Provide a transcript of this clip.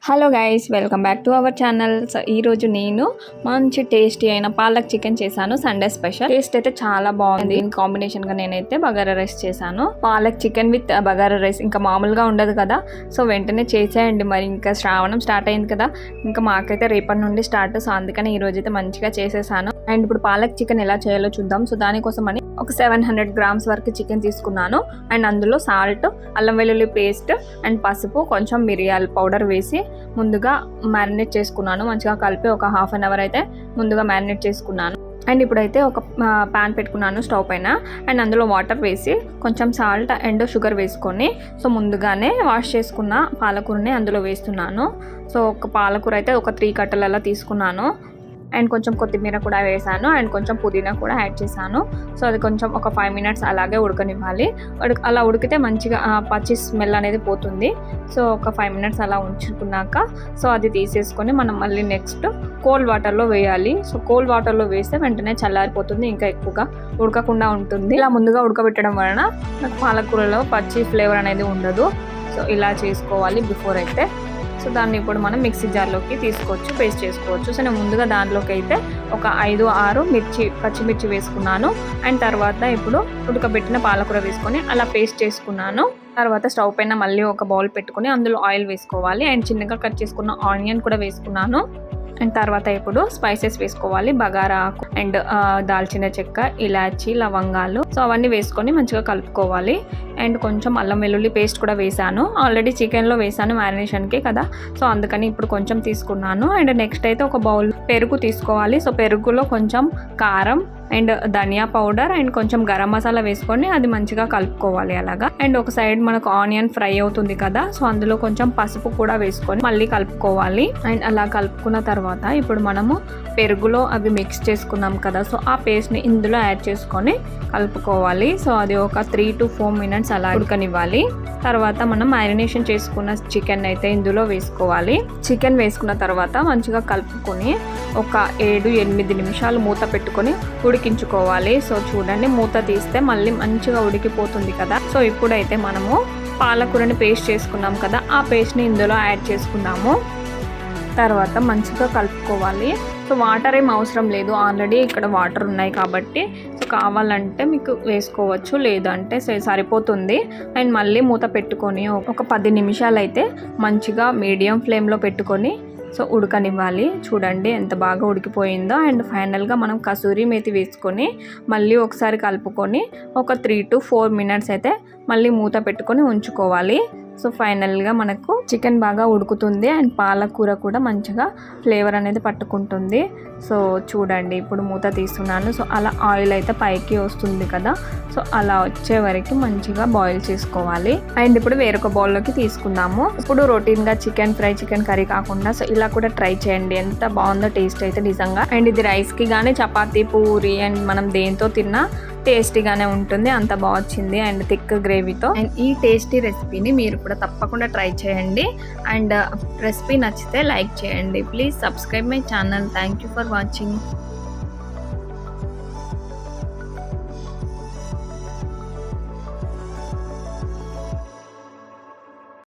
Hello guys, welcome back to our channel. So ఈరోజు నేను మంచి టేస్టీ అయిన పాలక్ చికెన్ చేశాను. Sunday special. టేస్ట్ అయితే చాలా బాగుంది. దీని కాంబినేషన్గా నేనైతే బగారా రైస్ చేశాను. Palak chicken with bagara rice ఇంకా మామూలుగా ఉండదు కదా, సో వెంటనే చేసేయండి. మరి ఇంకా శ్రావణం స్టార్ట్ అయింది కదా, ఇంకా మాకైతే రేపటి నుండి స్టార్ట్. సో అందుకని ఈ రోజు అయితే మంచిగా చేసేసాను. అండ్ ఇప్పుడు పాలక్ చికెన్ ఎలా చేయాలో చూద్దాం. సో దానికోసం అని ఒక 700 grams వరకు చికెన్ తీసుకున్నాను. అండ్ అందులో సాల్ట్, అల్లం వెల్లుల్లి పేస్ట్ అండ్ పసుపు, కొంచెం మిరియాల పౌడర్ వేసి ముందుగా మ్యారినేట్ చేసుకున్నాను. మంచిగా కలిపి ఒక హాఫ్ అన్ అవర్ అయితే ముందుగా మ్యారినేట్ చేసుకున్నాను. అండ్ ఇప్పుడైతే ఒక ప్యాన్ పెట్టుకున్నాను స్టవ్ పైన. అండ్ అందులో వాటర్ వేసి కొంచెం సాల్ట్ అండ్ షుగర్ వేసుకొని సో ముందుగానే వాష్ చేసుకున్న పాలకూరని అందులో వేస్తున్నాను. సో ఒక పాలకూర అయితే ఒక 3 కట్టలు అలా తీసుకున్నాను. అండ్ కొంచెం కొత్తిమీర కూడా వేసాను. అండ్ కొంచెం పుదీనా కూడా యాడ్ చేశాను. సో అది కొంచెం ఒక 5 minutes అలాగే ఉడకనివ్వాలి. అలా ఉడికితే మంచిగా పచ్చి స్మెల్ అనేది పోతుంది. సో ఒక 5 minutes అలా ఉంచుకున్నాక సో అది తీసేసుకొని మనం మళ్ళీ నెక్స్ట్ కోల్డ్ వాటర్లో వేయాలి. సో కోల్డ్ వాటర్లో వేస్తే వెంటనే చల్లారిపోతుంది, ఇంకా ఎక్కువగా ఉడకకుండా ఉంటుంది. ఇలా ముందుగా ఉడకబెట్టడం వలన నాకు పాలకూరలో పచ్చి ఫ్లేవర్ అనేది ఉండదు. సో ఇలా చేసుకోవాలి బిఫోర్ అయితే. సో దాన్ని ఇప్పుడు మనం మిక్సీ జార్లోకి తీసుకోవచ్చు, పేస్ట్ చేసుకోవచ్చు. సో నేను ముందుగా దాంట్లోకి అయితే ఒక 5-6 పచ్చిమిర్చి వేసుకున్నాను. అండ్ తర్వాత ఇప్పుడు ఉడకబెట్టిన పాలకూర వేసుకొని అలా పేస్ట్ చేసుకున్నాను. తర్వాత స్టవ్ పైన మళ్ళీ ఒక బౌల్ పెట్టుకొని అందులో ఆయిల్ వేసుకోవాలి. అండ్ చిన్నగా కట్ చేసుకున్న ఆనియన్ కూడా వేసుకున్నాను. అండ్ తర్వాత ఇప్పుడు స్పైసెస్ వేసుకోవాలి. బగారా ఆకు అండ్ దాల్చిన చెక్క, ఇలాచి, లవంగాలు, సో అవన్నీ వేసుకొని మంచిగా కలుపుకోవాలి. అండ్ కొంచెం అల్లం వెల్లుల్లి పేస్ట్ కూడా వేసాను. ఆల్రెడీ చికెన్లో వేసాను మ్యారినేషన్కి కదా, సో అందుకని ఇప్పుడు కొంచెం తీసుకున్నాను. అండ్ నెక్స్ట్ అయితే ఒక బౌల్ పెరుగు తీసుకోవాలి. సో పెరుగులో కొంచెం కారం అండ్ ధనియా పౌడర్ అండ్ కొంచెం గరం మసాలా వేసుకొని అది మంచిగా కలుపుకోవాలి అలాగా. అండ్ ఒక సైడ్ మనకు ఆనియన్ ఫ్రై అవుతుంది కదా, సో అందులో కొంచెం పసుపు కూడా వేసుకొని మళ్ళీ కలుపుకోవాలి. అండ్ అలా కలుపుకున్న తర్వాత ఇప్పుడు మనము పెరుగులో అవి మిక్స్ చేసుకున్నాం కదా, సో ఆ పేస్ట్ని ఇందులో యాడ్ చేసుకొని కలుపుకోవాలి. సో అది ఒక 3 to 4 minutes అలా ఉడకనివ్వాలి. తర్వాత మనం మ్యారినేషన్ చేసుకున్న చికెన్ అయితే ఇందులో వేసుకోవాలి. చికెన్ వేసుకున్న తర్వాత మంచిగా కలుపుకొని ఒక 7-8 నిమిషాలు మూత పెట్టుకొని ఉడికించుకోవాలి. సో చూడండి, మూత తీస్తే మళ్ళీ మంచిగా ఉడికిపోతుంది కదా. సో ఇప్పుడైతే మనము పాలకూరని పేస్ట్ చేసుకున్నాం కదా, ఆ పేస్ట్ని ఇందులో యాడ్ చేసుకున్నాము. తర్వాత మంచిగా కలుపుకోవాలి. సో వాటర్ ఏం అవసరం లేదు, ఆల్రెడీ ఇక్కడ వాటర్ ఉన్నాయి కాబట్టి సో కావాలంటే మీకు వేసుకోవచ్చు, లేదంటే సరిపోతుంది. అండ్ మళ్ళీ మూత పెట్టుకొని ఒక 10 నిమిషాలు అయితే మంచిగా మీడియం ఫ్లేమ్లో పెట్టుకొని సో ఉడకనివ్వాలి. చూడండి ఎంత బాగా ఉడికిపోయిందో. అండ్ ఫైనల్గా మనం కసూరి మేతి వేసుకొని మళ్ళీ ఒకసారి కలుపుకొని ఒక 3 to 4 minutes అయితే మళ్ళీ మూత పెట్టుకొని ఉంచుకోవాలి. సో ఫైనల్గా మనకు చికెన్ బాగా ఉడుకుతుంది అండ్ పాలకూర కూడా మంచిగా ఫ్లేవర్ అనేది పట్టుకుంటుంది. సో చూడండి, ఇప్పుడు మూత తీస్తున్నాను. సో అలా ఆయిల్ అయితే పైకి వస్తుంది కదా, సో అలా వచ్చే వరకు మంచిగా బాయిల్ చేసుకోవాలి. అండ్ ఇప్పుడు వేరొక బౌల్లోకి తీసుకుందాము. ఇప్పుడు రొటీన్గా చికెన్ ఫ్రై, చికెన్ కర్రీ కాకుండా సో ఇలా కూడా ట్రై చేయండి. ఎంత బాగుందో టేస్ట్ అయితే నిజంగా. అండ్ ఇది రైస్కి కానీ చపాతీ, పూరి అండ్ మనం దేంతో తిన్నా టేస్టీగానే ఉంటుంది. అంత బాగా వచ్చింది అండ్ థిక్ గ్రేవీతో. అండ్ ఈ టేస్టీ రెసిపీని మీరు కూడా తప్పకుండా ట్రై చేయండి. అండ్ రెసిపీ నచ్చితే లైక్ చేయండి. Please subscribe my channel. Thank you for watching.